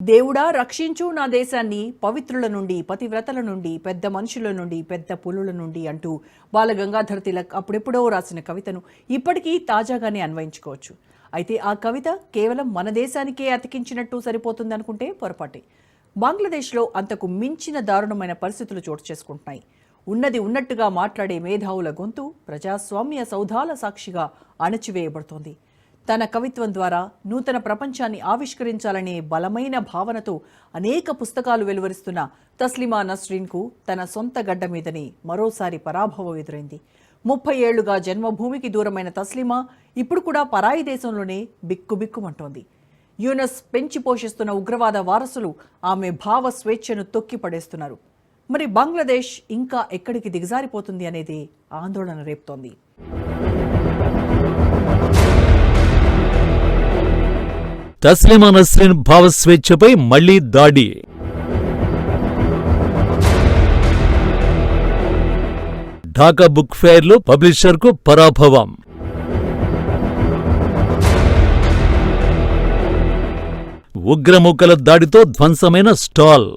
దేవుడా రక్షించు నా దేశాన్ని పవిత్రుల నుండి, పతివ్రతల నుండి, పెద్ద మనుషుల నుండి, పెద్ద పులుల నుండి అంటూ బాలగంగాధర తిలక్ అప్పుడెప్పుడో రాసిన కవితను ఇప్పటికీ తాజాగానే అన్వయించుకోవచ్చు. అయితే ఆ కవిత కేవలం మన దేశానికే అతికించినట్టు సరిపోతుందనుకుంటే పొరపాటే. బంగ్లాదేశ్లో అంతకు మించిన దారుణమైన పరిస్థితులు చోటు చేసుకుంటున్నాయి. ఉన్నది ఉన్నట్టుగా మాట్లాడే మేధావుల గొంతు ప్రజాస్వామ్య సౌధాల సాక్షిగా అణచివేయబడుతోంది. తన కవిత్వం ద్వారా నూతన ప్రపంచాన్ని ఆవిష్కరించాలనే బలమైన భావనతో అనేక పుస్తకాలు వెలువరిస్తున్న తస్లిమా నస్రీన్కు తన సొంత గడ్డ మీదనే మరోసారి పరాభవం ఎదురైంది. 30 ఏళ్లుగా జన్మభూమికి దూరమైన తస్లిమా ఇప్పుడు కూడా పరాయి దేశంలోనే బిక్కుబిక్కుమంటోంది. యూనస్ పెంచి పోషిస్తున్న ఉగ్రవాద వారసులు ఆమె భావ స్వేచ్ఛను తొక్కిపడేస్తున్నారు. మరి బంగ్లాదేశ్ ఇంకా ఎక్కడికి దిగజారిపోతుంది అనేది ఆందోళన రేపుతోంది. తస్లిమా నస్రీన్ భావస్వేచ్ఛపై మళ్లీ దాడి. ఢాకా బుక్ ఫెయిర్లో పబ్లిషర్కు పరాభవం. ఉగ్రమూకల దాడితో ధ్వంసమైన స్టాల్.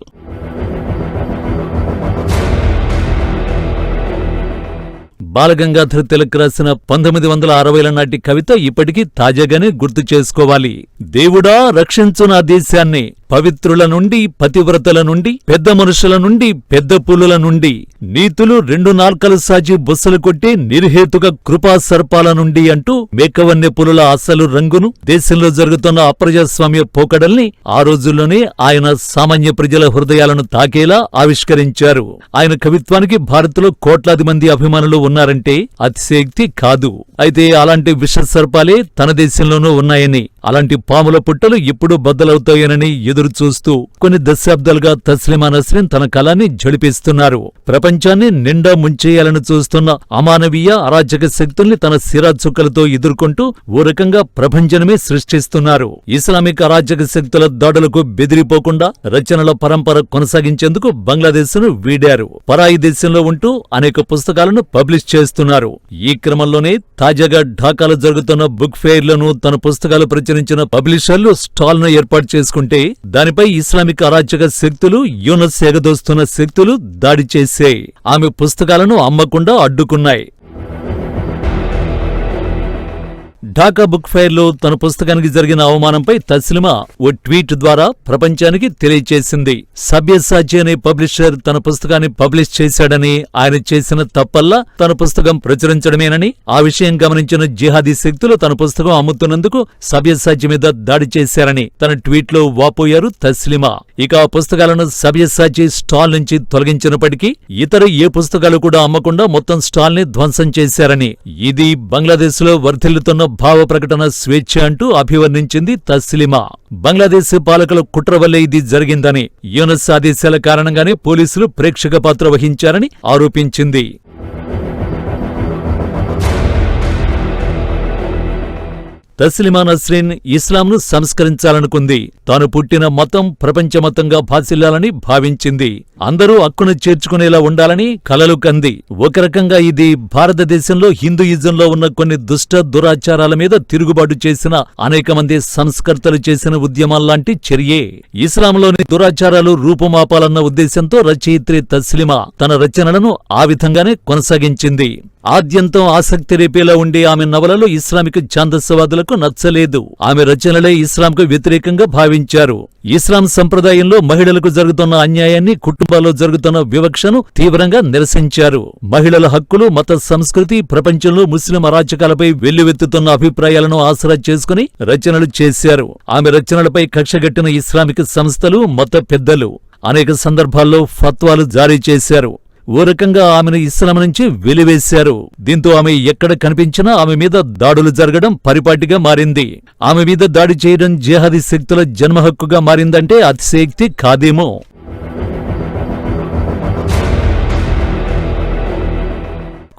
బాలగంగాధర తిలక్ రాసిన 1960ల నాటి కవిత ఇప్పటికీ తాజాగానే గుర్తు చేసుకోవాలి. దేవుడా రక్షించు నా దేశాన్ని పవిత్రుల నుండి, పతివ్రతల నుండి, పెద్ద మనుషుల నుండి, పెద్ద పులుల నుండి, నీతులు 2 నాల్కలు సాచి బుస్సలు కొట్టే నిర్హేతుక కృపా సర్పాల నుండి అంటూ మేకవన్య పులుల అసలు రంగును, దేశంలో జరుగుతున్న అప్రజాస్వామ్య పోకడల్ని ఆ రోజుల్లోనే ఆయన సామాన్య ప్రజల హృదయాలను తాకేలా ఆవిష్కరించారు. ఆయన కవిత్వానికి భారత్లో కోట్లాది మంది అభిమానులు ఉన్నారంటే అతిశయోక్తి కాదు. అయితే అలాంటి విష సర్పాలే తన దేశంలోనూ ఉన్నాయని, అలాంటి పాముల పుట్టలు ఎప్పుడు బద్దలవుతాయోనని ఎదురుచూస్తూ కొన్ని దశాబ్దాలుగా తస్లిమా నస్రీన్ తన కళాన్ని జడిపిస్తున్నారు. ప్రపంచాన్ని నిండా ముంచేయాలని చూస్తున్న అమానవీయ అరాచక శక్తుల్ని తన సిరాచుక్కలతో ఎదుర్కొంటూ ఓ రకంగా ప్రభంజనమే సృష్టిస్తున్నారు. ఇస్లామిక్ అరాచక శక్తుల దాడులకు బెదిరిపోకుండా రచనల పరంపర కొనసాగించేందుకు బంగ్లాదేశ్ను వీడారు. పరాయి దేశంలో ఉంటూ అనేక పుస్తకాలను పబ్లిష్ చేస్తున్నారు. ఈ క్రమంలోనే తాజాగా ఢాకాలో జరుగుతున్న బుక్ ఫెయిర్లను తన పుస్తకాలు ప్రచురించిన పబ్లిషర్లు స్టాల్ను ఏర్పాటు చేసుకుంటే దానిపై ఇస్లామిక్ అరాచక శక్తులు, యూనస్ ఎగదోస్తున్న శక్తులు దాడి చేశాయి. ఆమె పుస్తకాలను అమ్మకుండా అడ్డుకున్నాయి. ఢాకా బుక్ ఫెయిర్లో తన పుస్తకానికి జరిగిన అవమానంపై తస్లిమా ఓ ట్వీట్ ద్వారా ప్రపంచానికి తెలియచేసింది. సబ్యసాచి అనే పబ్లిషర్ తన పుస్తకాన్ని పబ్లిష్ చేశాడని, ఆయన చేసిన తప్పల్లా తన పుస్తకం ప్రచురించడమేనని, ఆ విషయం గమనించిన జిహాదీ శక్తులు తన పుస్తకం అమ్ముతున్నందుకు సబ్యసాచి మీద దాడి చేశారని తన ట్వీట్లో వాపోయారు తస్లిమా. ఇక ఆ పుస్తకాలను సబ్యసాచి స్టాల్ నుంచి తొలగించినప్పటికీ ఇతర ఏ పుస్తకాలు కూడా అమ్మకుండా మొత్తం స్టాల్ ని ధ్వంసం చేశారని, ఇది బంగ్లాదేశ్ లో వర్ధిల్లుతున్న భావ ప్రకటన స్వేచ్ఛ అంటూ అభివర్ణించింది తస్లిమా. బంగ్లాదేశ్ పాలకుల కుట్ర వల్లే ఇది జరిగిందని, యూనస్ ఆదేశాల కారణంగానే పోలీసులు ప్రేక్షక పాత్ర వహించారని ఆరోపించింది. తస్లిమా నస్రీన్ ఇస్లాంను సంస్కరించాలనుకుంది. తాను పుట్టిన మతం ప్రపంచమతంగా భాసిల్లాలని భావించింది. అందరూ హక్కును చేర్చుకునేలా ఉండాలని కలలు కంది. ఒక రకంగా ఇది భారతదేశంలో హిందూయిజంలో ఉన్న కొన్ని దుష్ట దురాచారాల మీద తిరుగుబాటు చేసిన అనేక మంది సంస్కర్తలు చేసిన ఉద్యమాల్లాంటి చర్యే. ఇస్లాంలోని దురాచారాలు రూపుమాపాలన్న ఉద్దేశంతో రచయిత్రి తస్లిమా తన రచనలను ఆ విధంగానే కొనసాగించింది. ఆద్యంతం ఆసక్తి రేపేలా ఉండే ఆమె నవలలో ఇస్లామిక్ ఛాందస్యవాదులకు నచ్చలేదు. ఆమె రచనలే ఇస్లాంకు వ్యతిరేకంగా భావించారు. ఇస్లాం సంప్రదాయంలో మహిళలకు జరుగుతున్న అన్యాయాన్ని, కుటుంబాల్లో జరుగుతున్న వివక్షను తీవ్రంగా నిరసించారు. మహిళల హక్కులు, మత సంస్కృతి, ప్రపంచంలో ముస్లిం అరాచకాలపై వెల్లువెత్తుతున్న అభిప్రాయాలను ఆసరా చేసుకుని రచనలు చేశారు. ఆమె రచనలపై కక్షగట్టిన ఇస్లామిక్ సంస్థలు, మత పెద్దలు అనేక సందర్భాల్లో ఫత్వాలు జారీ చేశారు. ఓ రకంగా ఆమెను ఇస్లాం నుంచి వెలివేశారు. దీంతో ఆమె ఎక్కడ కనిపించినా ఆమె మీద దాడులు జరగడం పరిపాటిగా మారింది. ఆమె మీద దాడి చేయడం జిహాదీ శక్తుల జన్మహక్కుగా మారిందంటే అతిశయోక్తి కాదేమో.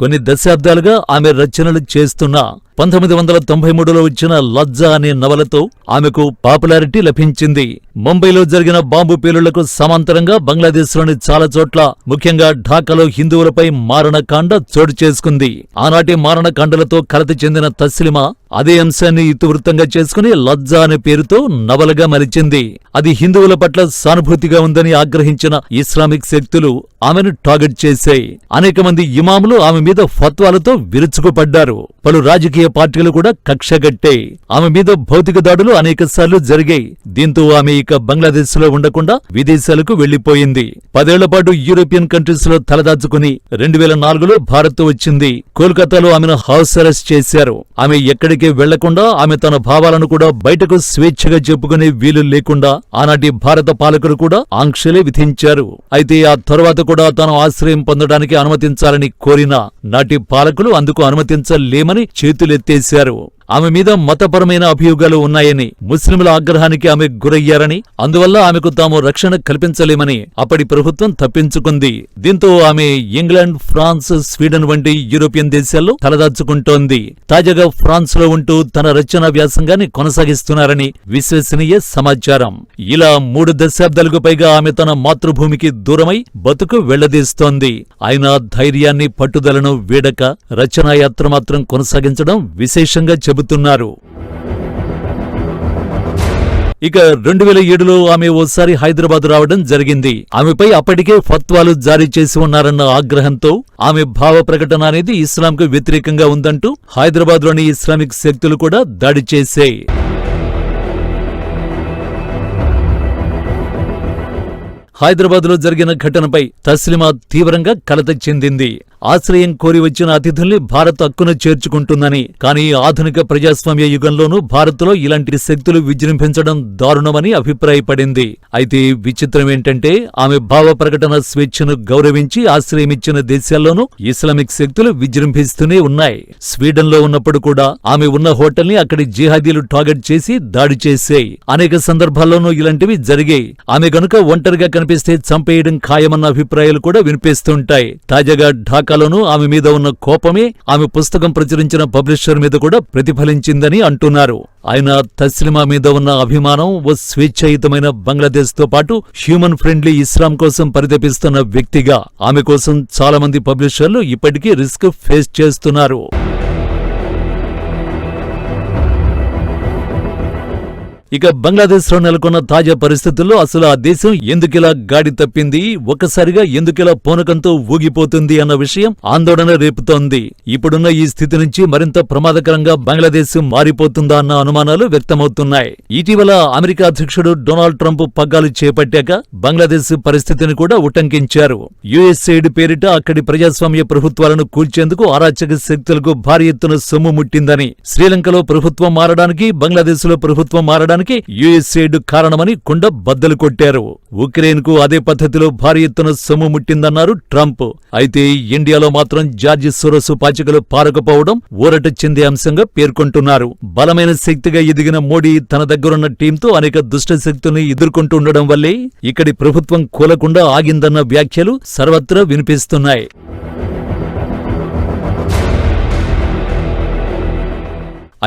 కొన్ని దశాబ్దాలుగా ఆమె రచనలు చేస్తున్నా 1993లో వచ్చిన లజ్జ అనే నవలతో ఆమెకు పాపులారిటీ లభించింది. ముంబైలో జరిగిన బాంబు పేలుళ్లకు సమాంతరంగా బంగ్లాదేశ్లోని చాలా చోట్ల, ముఖ్యంగా ఢాకాలో హిందువులపై మారణకాండ చోటు చేసుకుంది. ఆనాటి మారణకాండలతో కలత చెందిన తస్లిమా అదే అంశాన్ని ఇతివృత్తంగా చేసుకుని లజ్జ అనే పేరుతో నవలగా మలిచింది. అది హిందువుల పట్ల సానుభూతిగా ఉందని ఆగ్రహించిన ఇస్లామిక్ శక్తులు ఆమెను టార్గెట్ చేశాయి. అనేక మంది ఇమాములు ఆమె మీద ఫత్వాలతో విరుచుకుపడ్డారు. పలు రాజకీయ పార్టీలు కూడా కక్షగట్టాయి. ఆమె మీద భౌతిక దాడులు అనేకసార్లు జరిగాయి. దీంతో ఆమె ఇక బంగ్లాదేశ్ లో ఉండకుండా విదేశాలకు వెళ్లిపోయింది. 10 ఏళ్ల పాటు యూరోపియన్ కంట్రీస్ లో తలదాచుకుని 2004లో భారత్ వచ్చింది. కోల్కతాలో ఆమెను హౌస్ అరెస్ట్ చేశారు. ఆమె ఎక్కడికి వెళ్లకుండా, ఆమె తన భావాలను కూడా బయటకు స్వేచ్ఛగా చెప్పుకునే వీలు లేకుండా ఆనాటి భారత పాలకులు కూడా ఆంక్షలే విధించారు. అయితే ఆ తర్వాత కూడా తాను ఆశ్రయం పొందడానికి అనుమతించాలని కోరినా నాటి పాలకులు అందుకు అనుమతించలేమని చేతులెత్తేశారు. ఆమె మీద మతపరమైన అభియోగాలు ఉన్నాయని, ముస్లింల ఆగ్రహానికి ఆమె గురయ్యారని, అందువల్ల ఆమెకు తాము రక్షణ కల్పించలేమని అప్పటి ప్రభుత్వం తప్పించుకుంది. దీంతో ఆమె ఇంగ్లాండ్, ఫ్రాన్స్, స్వీడన్ వంటి యూరోపియన్ దేశాల్లో తలదాచుకుంటోంది. తాజాగా ఫ్రాన్స్ లో ఉంటూ తన రచనా వ్యాసంగాన్ని కొనసాగిస్తున్నారని విశ్వసనీయ సమాచారం. ఇలా 3 దశాబ్దాలకు పైగా ఆమె తన మాతృభూమికి దూరమై బతుకు వెళ్లదీస్తోంది. అయినా ధైర్యాన్ని, పట్టుదలను వీడక రచనాయాత్ర మాత్రం కొనసాగించడం విశేషంగా చెబుతున్నారు. ఇక 2007లో ఆమె ఓసారి హైదరాబాద్ రావడం జరిగింది. ఆమెపై అప్పటికే ఫత్వాలు జారీ చేసి ఉన్నారన్న ఆగ్రహంతో ఆమె భావ ప్రకటన అనేది ఇస్లాంకు వ్యతిరేకంగా ఉందంటూ హైదరాబాద్లోని ఇస్లామిక్ శక్తులు కూడా దాడి చేశాయి. హైదరాబాద్లో జరిగిన ఘటనపై తస్లిమా తీవ్రంగా కలత చెందింది. ఆశ్రయం కోరి వచ్చిన అతిథుల్ని భారత్ హక్కున చేర్చుకుంటుందని, కానీ ఆధునిక ప్రజాస్వామ్య యుగంలోనూ భారత్లో ఇలాంటి శక్తులు విజృంభించడం దారుణమని అభిప్రాయపడింది. అయితే విచిత్రమేంటంటే ఆమె భావ ప్రకటన స్వేచ్ఛను గౌరవించి ఆశ్రయమిచ్చిన దేశాల్లోనూ ఇస్లామిక్ శక్తులు విజృంభిస్తూనే ఉన్నాయి. స్వీడన్లో ఉన్నప్పుడు కూడా ఆమె ఉన్న హోటల్ని అక్కడి జిహాదీలు టార్గెట్ చేసి దాడి చేశాయి. అనేక సందర్భాల్లోనూ ఇలాంటివి జరిగాయి. ఆమె గనుక ఒంటరిగా కనిపిస్తే చంపేయడం ఖాయమన్న అభిప్రాయాలు కూడా వినిపిస్తుంటాయి. తాజాగా ఢాకాలోనూ ఆమె మీద ఉన్న కోపమే ఆమె పుస్తకం ప్రచురించిన పబ్లిషర్ మీద కూడా ప్రతిఫలించిందని అంటున్నారు. ఆయన తస్లిమా మీద ఉన్న అభిమానం ఓ స్వేచ్ఛాయుతమైన బంగ్లాదేశ్ తో పాటు హ్యూమన్ ఫ్రెండ్లీ ఇస్లాం కోసం పరితపిస్తున్న వ్యక్తిగా ఆమె కోసం చాలా మంది పబ్లిషర్లు ఇప్పటికీ రిస్క్ ఫేస్ చేస్తున్నారు. ఇక బంగ్లాదేశ్లో నెలకొన్న తాజా పరిస్థితుల్లో అసలు ఆ దేశం ఎందుకిలా గాడి తప్పింది, ఒక్కసారిగా ఎందుకిలా పూనకంతో ఊగిపోతుంది అన్న విషయం ఆందోళన రేపుతోంది. ఇప్పుడున్న ఈ స్థితి నుంచి మరింత ప్రమాదకరంగా బంగ్లాదేశ్ మారిపోతుందా అన్న అనుమానాలు వ్యక్తమవుతున్నాయి. ఇటీవల అమెరికా అధ్యక్షుడు డొనాల్డ్ ట్రంప్ పగ్గాలు చేపట్టాక బంగ్లాదేశ్ పరిస్థితిని కూడా ఉటంకించారు. యుఎస్ఎయిడ్ పేరిట అక్కడి ప్రజాస్వామ్య ప్రభుత్వాలను కూల్చేందుకు అరాచక శక్తులకు భారీ ఎత్తున సొమ్ము ముట్టిందని, శ్రీలంకలో ప్రభుత్వం మారడానికి, బంగ్లాదేశ్లో ప్రభుత్వం మారడానికి యుఎస్ఎయిడ్ కారణమని కుండ బద్దలు కొట్టారు. ఉక్రెయిన్ కు అదే పద్ధతిలో భారీ ఎత్తున సొమ్ము ముట్టిందన్నారు ట్రంప్. అయితే ఇండియాలో మాత్రం జార్జి సోరోస్ పాచికలు పారకపోవడం ఊరట చెందే అంశంగా పేర్కొంటున్నారు. బలమైన శక్తిగా ఎదిగిన మోడీ తన దగ్గరున్న టీంతో అనేక దుష్ట శక్తుల్ని ఎదుర్కొంటుండడం వల్లే ఇక్కడి ప్రభుత్వం కూలకుండా ఆగిందన్న వ్యాఖ్యలు సర్వత్రా వినిపిస్తున్నాయి.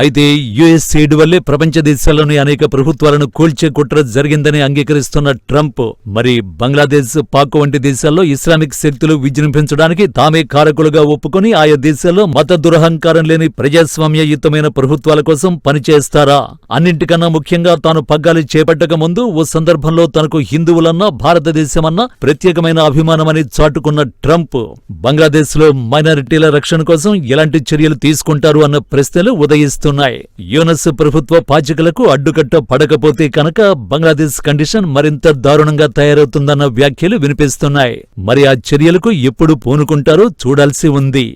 అయితే యుఎస్ఎయిడ్ వల్లే ప్రపంచ దేశాల్లోని అనేక ప్రభుత్వాలను కూల్చే కుట్ర జరిగిందని అంగీకరిస్తున్న ట్రంప్, మరి బంగ్లాదేశ్, పాక్ వంటి దేశాల్లో ఇస్లామిక్ శక్తులు విజృంభించడానికి తామే కారకులుగా ఒప్పుకొని ఆయా దేశాల్లో మత దురహంకారం లేని ప్రజాస్వామ్యయుతమైన ప్రభుత్వాల కోసం పనిచేస్తారా? అన్నింటికన్నా ముఖ్యంగా తాను పగ్గాలు చేపట్టక ముందు ఓ సందర్భంలో తనకు హిందువులన్నా, భారతదేశమన్నా ప్రత్యేకమైన అభిమానమని చాటుకున్న ట్రంప్ బంగ్లాదేశ్లో మైనారిటీల రక్షణ కోసం ఎలాంటి చర్యలు తీసుకుంటారు అన్న ప్రశ్నలు ఉదయిస్తున్నాయి. యూనస్ ప్రభుత్వ పాచికలకు అడ్డుకట్ట పడకపోతే కనుక బంగ్లాదేశ్ కండిషన్ మరింత దారుణంగా తయారవుతుందన్న వ్యాఖ్యలు వినిపిస్తున్నాయి. మరి ఆ చర్యలకు ఎప్పుడు పూనుకుంటారో చూడాల్సి ఉంది.